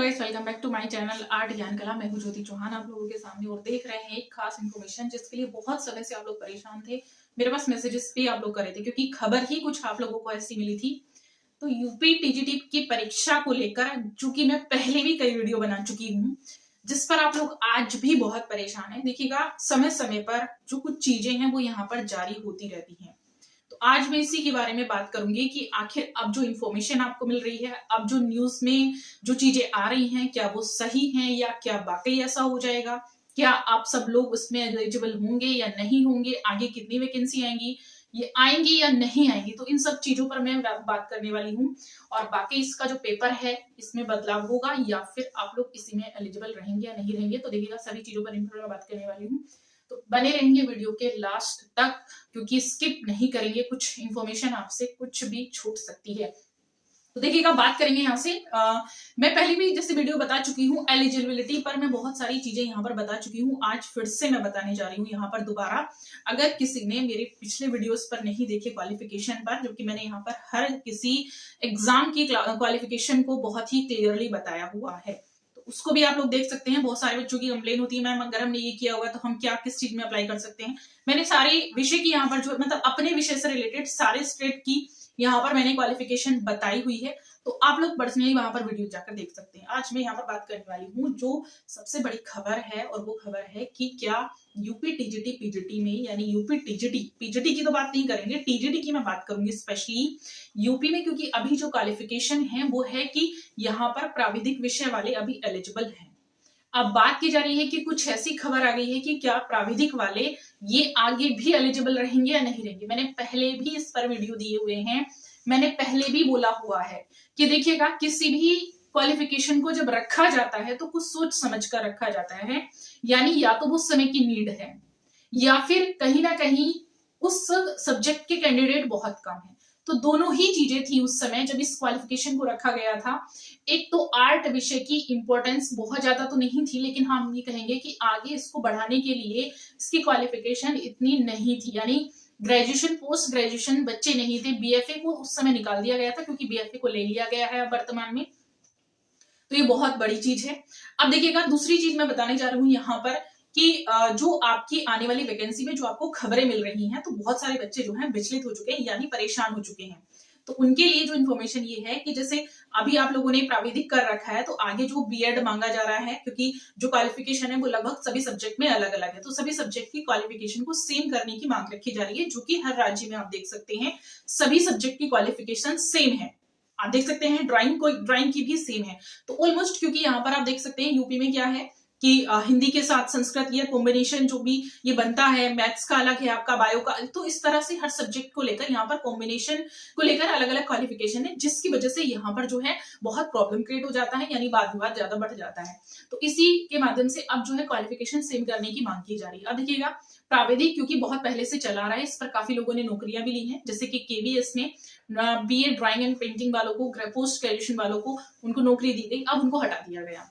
Guys, welcome back to my channel Art Gyan Kala. मैं हूं ज्योति चौहान आप लोगों के सामने और देख रहे हैं एक खास इन्फॉर्मेशन जिसके लिए बहुत समय से आप लोग परेशान थे। मेरे पास मैसेजेस भी आप लोग कर रहे थे क्योंकि खबर ही कुछ आप लोगों को ऐसी मिली थी। तो यूपी टीजीटी की परीक्षा को लेकर चूंकि मैं पहले भी कई वीडियो बना चुकी हूँ जिस पर आप लोग आज भी बहुत परेशान है। देखिएगा, समय समय पर जो कुछ चीजें हैं वो यहाँ पर जारी होती रहती हैं। तो आज मैं इसी के बारे में बात करूंगी कि आखिर अब जो इन्फॉर्मेशन आपको मिल रही है, अब जो न्यूज में जो चीजें आ रही हैं, क्या वो सही हैं या क्या वाकई ऐसा हो जाएगा, क्या आप सब लोग उसमें एलिजिबल होंगे या नहीं होंगे, आगे कितनी वैकेंसी आएंगी, ये आएंगी या नहीं आएंगी। तो इन सब चीजों पर मैं बात करने वाली हूँ। और बाकी इसका जो पेपर है इसमें बदलाव होगा या फिर आप लोग इसी में एलिजिबल रहेंगे या नहीं रहेंगे। तो देखिएगा, सभी चीजों पर इन बात करने वाली हूँ। तो बने रहेंगे वीडियो के लास्ट तक क्योंकि स्किप नहीं करेंगे, कुछ इंफॉर्मेशन आपसे कुछ भी छूट सकती है। तो देखिएगा, बात करेंगे यहाँ से मैं पहले भी जैसे वीडियो बता चुकी हूँ एलिजिबिलिटी पर, मैं बहुत सारी चीजें यहाँ पर बता चुकी हूँ। आज फिर से मैं बताने जा रही हूँ यहाँ पर दोबारा। अगर किसी ने मेरे पिछले वीडियोस पर नहीं देखे क्वालिफिकेशन पर, जो कि मैंने यहाँ पर हर किसी एग्जाम की क्वालिफिकेशन को बहुत ही क्लियरली बताया हुआ है, उसको भी आप लोग देख सकते हैं। बहुत सारे बच्चों की कंप्लेन होती है, मैम अगर हमने ये किया हुआ तो हम क्या किस चीज में अप्लाई कर सकते हैं। मैंने सारे विषय की यहाँ पर जो मतलब अपने विषय से रिलेटेड सारे स्टेट की यहाँ पर मैंने क्वालिफिकेशन बताई हुई है। तो आप लोग पर्सनली वहां पर वीडियो जाकर देख सकते हैं। आज मैं यहाँ पर बात करने वाली हूँ जो सबसे बड़ी खबर है, और वो खबर है कि क्या यूपी टीजीटी पीजीटी में, यानी यूपी टीजीटी पीजीटी की तो बात नहीं करेंगे, टीजीटी की मैं बात करूंगी स्पेशली यूपी में, क्योंकि अभी जो क्वालिफिकेशन है वो है कि यहाँ पर प्राविधिक विषय वाले अभी एलिजिबल हैं। अब बात की जा रही है कि कुछ ऐसी खबर आ गई है कि क्या प्राविधिक वाले ये आगे भी एलिजिबल रहेंगे या नहीं रहेंगे। मैंने पहले भी इस पर वीडियो दिए हुए हैं, मैंने पहले भी बोला हुआ है कि देखिएगा, किसी भी क्वालिफिकेशन को जब रखा जाता है तो कुछ सोच समझ कर रखा जाता है। यानी या तो वो समय की नीड है या फिर कहीं ना कहीं उस सब्जेक्ट के कैंडिडेट बहुत कम है। तो दोनों ही चीजें थी उस समय जब इस क्वालिफिकेशन को रखा गया था। एक तो आर्ट विषय की इंपॉर्टेंस बहुत ज्यादा तो नहीं थी, लेकिन हम ये कहेंगे कि आगे इसको बढ़ाने के लिए इसकी क्वालिफिकेशन इतनी नहीं थी, यानी ग्रेजुएशन पोस्ट ग्रेजुएशन बच्चे नहीं थे। बीएफए को उस समय निकाल दिया गया था क्योंकि बीएफए को ले लिया गया है वर्तमान में। तो ये बहुत बड़ी चीज है। अब देखिएगा, दूसरी चीज मैं बताने जा रही हूँ यहाँ पर कि जो आपकी आने वाली वैकेंसी में जो आपको खबरें मिल रही हैं, तो बहुत सारे बच्चे जो हैं विचलित हो चुके हैं, यानी परेशान हो चुके हैं। तो उनके लिए जो इन्फॉर्मेशन ये है कि जैसे अभी आप लोगों ने प्राविधिक कर रखा है, तो आगे जो बीएड मांगा जा रहा है, क्योंकि जो क्वालिफिकेशन है वो लगभग सभी सब्जेक्ट में अलग अलग है, तो सभी सब्जेक्ट की क्वालिफिकेशन को सेम करने की मांग रखी जा रही है, जो कि हर राज्य में आप देख सकते हैं सभी सब्जेक्ट की क्वालिफिकेशन सेम है। आप देख सकते हैं ड्राइंग की भी सेम है। तो ऑलमोस्ट, क्योंकि यहाँ पर आप देख सकते हैं यूपी में क्या है कि हिंदी के साथ संस्कृत ये कॉम्बिनेशन जो भी ये बनता है, मैथ्स का अलग है, आपका बायो का, तो इस तरह से हर सब्जेक्ट को लेकर यहाँ पर कॉम्बिनेशन को लेकर अलग अलग क्वालिफिकेशन है, जिसकी वजह से यहाँ पर जो है बहुत प्रॉब्लम क्रिएट हो जाता है, यानी वाद विवाद ज्यादा बढ़ जाता है। तो इसी के माध्यम से अब जो है क्वालिफिकेशन सेम करने की मांग की जा रही है। अब देखिएगा, प्राविधिक क्योंकि बहुत पहले से चला रहा है, इस पर काफी लोगों ने नौकरियां भी ली हैं, जैसे कि केवीएस ने बीए ड्राइंग एंड पेंटिंग वालों को, पोस्ट ग्रेजुएशन वालों को उनको नौकरी दी गई, अब उनको हटा दिया गया।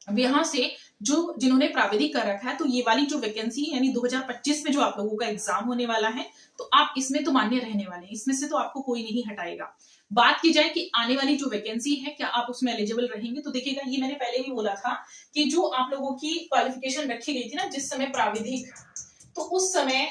अब यहाँ से जो जिन्होंने प्राविधिक कर रखा है, तो ये वाली जो वैकेंसी यानी 2025 में जो आप लोगों का एग्जाम होने वाला है, तो आप इसमें तो मान्य रहने वाले हैं, इसमें से तो आपको कोई नहीं हटाएगा। बात की जाए कि आने वाली जो वैकेंसी है क्या आप उसमें एलिजिबल रहेंगे, तो देखिएगा, ये मैंने पहले भी बोला था कि जो आप लोगों की क्वालिफिकेशन रखी गई थी ना जिस समय प्राविधिक, तो उस समय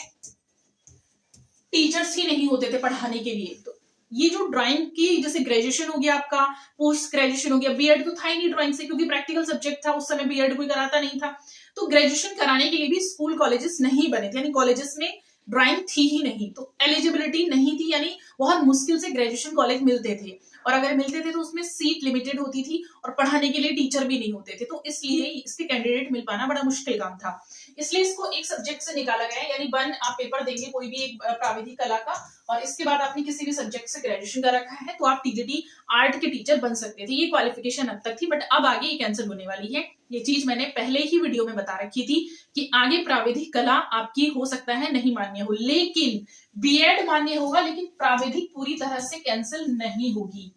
टीचर्स ही नहीं होते थे पढ़ाने के लिए। तो ये जो ड्राइंग की जैसे ग्रेजुएशन हो गया, आपका पोस्ट ग्रेजुएशन हो गया, बीएड तो था ही नहीं ड्राइंग से, क्योंकि प्रैक्टिकल सब्जेक्ट था, उस समय बीएड कोई कराता नहीं था। तो ग्रेजुएशन कराने के लिए भी स्कूल कॉलेजेस नहीं बने थे, यानी कॉलेजेस में ड्राइंग थी ही नहीं, तो एलिजिबिलिटी नहीं थी, यानी बहुत मुश्किल से ग्रेजुएशन कॉलेज मिलते थे, और अगर मिलते थे तो उसमें सीट लिमिटेड होती थी और पढ़ाने के लिए टीचर भी नहीं होते थे। तो इसलिए इसके कैंडिडेट मिल पाना बड़ा मुश्किल काम था, इसलिए इसको एक सब्जेक्ट से निकाला गया है। यानी वन आप पेपर देंगे कोई भी एक प्राविधिक कला का, और इसके बाद आपने किसी भी सब्जेक्ट से ग्रेजुएशन कर रखा है, तो आप टीजीटी आर्ट के टीचर बन सकते थे। ये क्वालिफिकेशन अब तक थी, बट अब आगे ये कैंसिल होने वाली है। ये चीज मैंने पहले ही वीडियो में बता रखी थी कि आगे प्राविधिक कला आपकी हो सकता है नहीं मान्य हो, लेकिन बीएड मान्य होगा, लेकिन प्राविधिक पूरी तरह से कैंसिल नहीं होगी,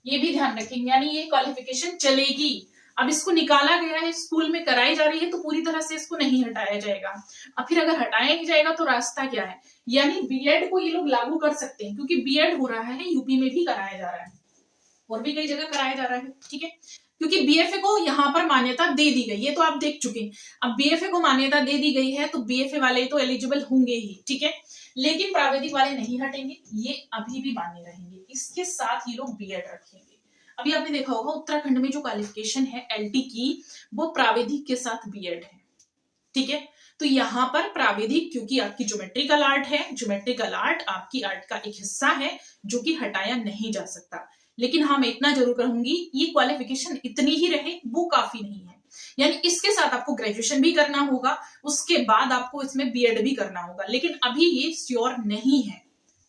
ये भी ध्यान रखेंगे। यानी ये क्वालिफिकेशन चलेगी। अब इसको निकाला गया है, स्कूल में कराई जा रही है, तो पूरी तरह से इसको नहीं हटाया जाएगा। अब फिर अगर हटाया नहीं जाएगा तो रास्ता क्या है, यानी बीएड को ये लोग लागू कर सकते हैं, क्योंकि बीएड हो रहा है यूपी में भी कराया जा रहा है और भी कई जगह कराया जा रहा है, ठीक है। क्योंकि बीएफए को यहाँ पर मान्यता दे दी गई, ये तो आप देख चुके हैं। अब बीएफए को मान्यता दे दी गई है तो बीएफए वाले तो एलिजिबल होंगे ही, ठीक है, लेकिन प्राविधिक वाले नहीं हटेंगे, ये अभी भी मान्य रहेंगे। इसके साथ ये लोग बीएड रखेंगे। अभी आपने देखा होगा उत्तराखंड में जो क्वालिफिकेशन है एलटी की, वो प्राविधिक के साथ बीएड है, ठीक है। तो यहाँ पर प्राविधिक, क्योंकि आपकी ज्योमेट्रिकल आर्ट है, ज्योमेट्रिकल आर्ट आपकी आर्ट का एक हिस्सा है जो कि हटाया नहीं जा सकता। लेकिन हाँ, मैं इतना जरूर कहूंगी, ये क्वालिफिकेशन इतनी ही रहे वो काफी नहीं है, यानी इसके साथ आपको ग्रेजुएशन भी करना होगा, उसके बाद आपको इसमें बीएड भी करना होगा, लेकिन अभी ये श्योर नहीं है,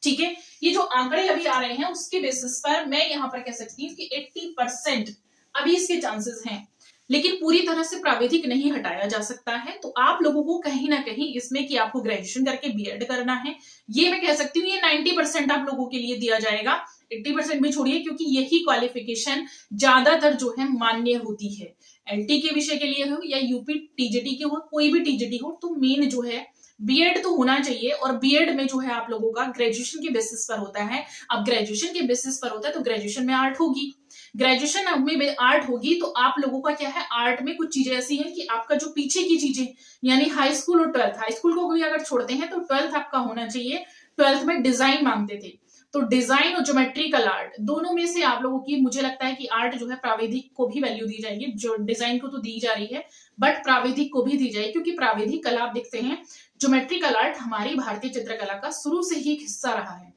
ठीक है। ये जो आंकड़े अभी आ रहे हैं उसके बेसिस पर मैं यहाँ पर कह सकती हूँ कि 80% अभी इसके चांसेस हैं, लेकिन पूरी तरह से प्राविधिक नहीं हटाया जा सकता है। तो आप लोगों को कहीं ना कहीं इसमें कि आपको ग्रेजुएशन करके बीएड करना है, ये मैं कह सकती हूँ ये 90% आप लोगों के लिए दिया जाएगा, 80% भी छोड़िए, क्योंकि यही क्वालिफिकेशन ज्यादातर जो है मान्य होती है। एलटी के विषय के लिए हो या यूपी टीजीटी के हो, कोई भी टीजीटी हो, तो मेन जो है बीएड तो होना चाहिए, और बीएड में जो है आप लोगों का ग्रेजुएशन के बेसिस पर होता है। अब ग्रेजुएशन के बेसिस पर होता है तो ग्रेजुएशन में आर्ट होगी, ग्रेजुएशन में आर्ट होगी, तो आप लोगों का क्या है, आर्ट में कुछ चीजें ऐसी हैं कि आपका जो पीछे की चीजें, यानी हाई स्कूल और ट्वेल्थ, हाई स्कूल को भी अगर छोड़ते हैं तो ट्वेल्थ आपका होना चाहिए। ट्वेल्थ में डिजाइन मांगते थे, तो डिजाइन और ज्योमेट्रिकल आर्ट दोनों में से आप लोगों की, मुझे लगता है कि आर्ट जो है प्राविधिक को भी वैल्यू दी जाएगी, जो डिजाइन को तो दी जा रही है बट प्राविधिक को भी दी जाएगी, क्योंकि प्राविधिक कला आप देखते हैं, ज्योमेट्रिकल आर्ट हमारी भारतीय चित्रकला का शुरू से ही एक हिस्सा रहा है।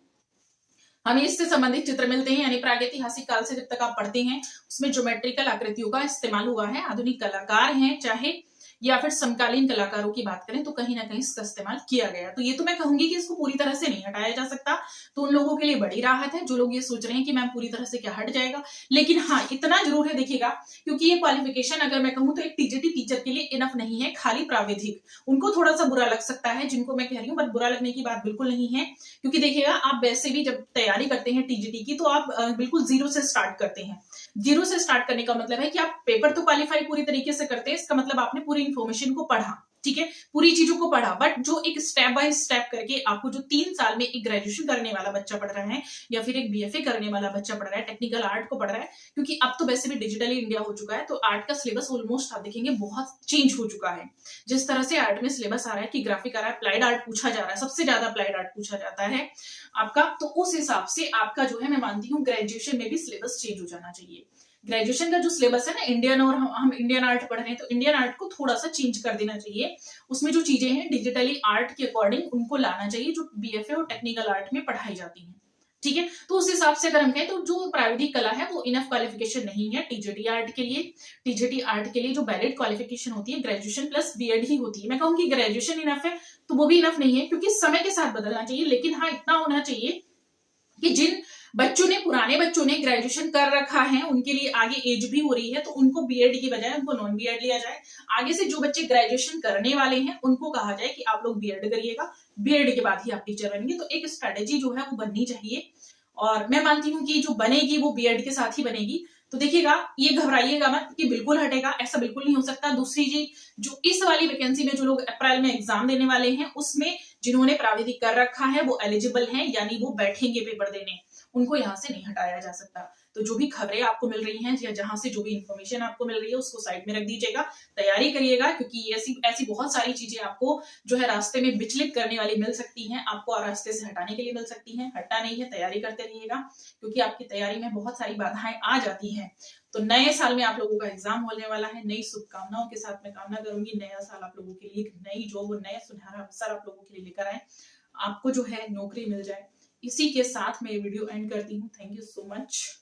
हमें इससे संबंधित चित्र मिलते हैं, यानी प्रागैतिहासिक काल से जब तक आप पढ़ते हैं उसमें ज्योमेट्रिकल आकृतियों का इस्तेमाल हुआ है। आधुनिक कलाकार हैं चाहे या फिर समकालीन कलाकारों की बात करें तो कहीं ना कहीं इसका इस्तेमाल किया गया। तो ये तो मैं कहूंगी कि इसको पूरी तरह से नहीं हटाया जा सकता, तो उन लोगों के लिए बड़ी राहत है जो लोग ये सोच रहे हैं कि मैम पूरी तरह से क्या हट जाएगा। लेकिन हाँ, इतना जरूर है, देखिएगा, क्योंकि ये क्वालिफिकेशन अगर मैं कहूँ तो एक टीजीटी टीचर के लिए इनफ नहीं है, खाली प्राविधिक। उनको थोड़ा सा बुरा लग सकता है जिनको मैं कह रही हूँ, बट बुरा लगने की बात बिल्कुल नहीं है, क्योंकि देखिएगा आप वैसे भी जब तैयारी करते हैं टीजीटी की तो आप बिल्कुल जीरो से स्टार्ट करते हैं। जीरो से स्टार्ट करने का मतलब है कि आप पेपर तो क्वालिफाई पूरी तरीके से करते हैं, इसका मतलब आपने पूरी इन्फॉर्मेशन को पढ़ा, ठीक है, पूरी चीजों को पढ़ा, बट जो एक स्टेप बाय स्टेप करके आपको जो 3 साल में एक ग्रेजुएशन करने वाला बच्चा पढ़ रहा है या फिर एक बीएफए करने वाला बच्चा पढ़ रहा है, टेक्निकल आर्ट को पढ़ रहा है, क्योंकि अब तो वैसे भी डिजिटली इंडिया हो चुका है, तो आर्ट का सिलेबस ऑलमोस्ट आप देखेंगे बहुत चेंज हो चुका है। जिस तरह से आर्ट में सिलेबस आ रहा है कि ग्राफिक आ रहा है, अप्लाइड आर्ट पूछा जा रहा है, सबसे ज्यादा अप्लाइड आर्ट पूछा जाता है आपका, तो उस हिसाब से आपका जो है मैं मानती हूँ ग्रेजुएशन में भी सिलेबस चेंज हो जाना चाहिए। ग्रेजुएशन का जो सिलेबस है ना इंडियन, और हम इंडियन आर्ट पढ़ रहे हैं तो इंडियन आर्ट को थोड़ा सा चेंज कर देना चाहिए, उसमें जो चीजें हैं डिजिटली आर्ट के अकॉर्डिंग उनको लाना चाहिए जो बीएफए और टेक्निकल आर्ट में पढ़ाई जाती है, ठीक है। तो उस हिसाब से अगर हम कहें तो जो प्राविधिक कला है वो इनफ क्वालिफिकेशन नहीं है टीजीटी आर्ट के लिए। टीजीटी आर्ट के लिए जो वैलिड क्वालिफिकेशन होती है ग्रेजुएशन प्लस बीएड ही होती है। मैं कहूंगी ग्रेजुएशन इनफ है तो वो भी इनफ नहीं है, क्योंकि समय के साथ बदलना चाहिए, लेकिन हाँ इतना होना चाहिए कि जिन बच्चों ने, पुराने बच्चों ने ग्रेजुएशन कर रखा है, उनके लिए आगे एज भी हो रही है तो उनको बीएड की बजाय उनको नॉन बीएड लिया जाए। आगे से जो बच्चे ग्रेजुएशन करने वाले हैं उनको कहा जाए कि आप लोग बीएड करिएगा, बीएड के बाद ही आप टीचर बनेंगे। तो एक स्ट्रेटेजी जो है वो बननी चाहिए, और मैं मानती हूँ कि जो बनेगी वो बीएड के साथ ही बनेगी। तो देखिएगा, ये घबराइएगा मत कि बिल्कुल हटेगा, ऐसा बिल्कुल नहीं हो सकता। दूसरी चीज, जो इस वाली वैकेंसी में जो लोग अप्रैल में एग्जाम देने वाले हैं उसमें जिन्होंने प्राविधिक कर रखा है वो एलिजिबल हैं, यानी वो बैठेंगे पेपर देने, उनको यहाँ से नहीं हटाया जा सकता। तो जो भी खबरें आपको मिल रही हैं या जहां से जो भी इंफॉर्मेशन आपको मिल रही है उसको साइड में रख दीजिएगा, तैयारी करिएगा, क्योंकि ऐसी ऐसी बहुत सारी चीजें आपको जो है रास्ते में विचलित करने वाली मिल सकती हैं, आपको रास्ते से हटाने के लिए मिल सकती हैं। हटना नहीं है, तैयारी करते रहिएगा, क्योंकि आपकी तैयारी में बहुत सारी बाधाएं आ जाती हैं। तो नए साल में आप लोगों का एग्जाम होने वाला है, नई शुभकामनाओं के साथ मैं कामना करूंगी नया साल आप लोगों के लिए एक नई जॉब और नया सुनहरा अवसर आप लोगों के लिए लेकर आए, आपको जो है नौकरी मिल जाए। इसी के साथ मैं ये वीडियो एंड करती हूँ। Thank you so much.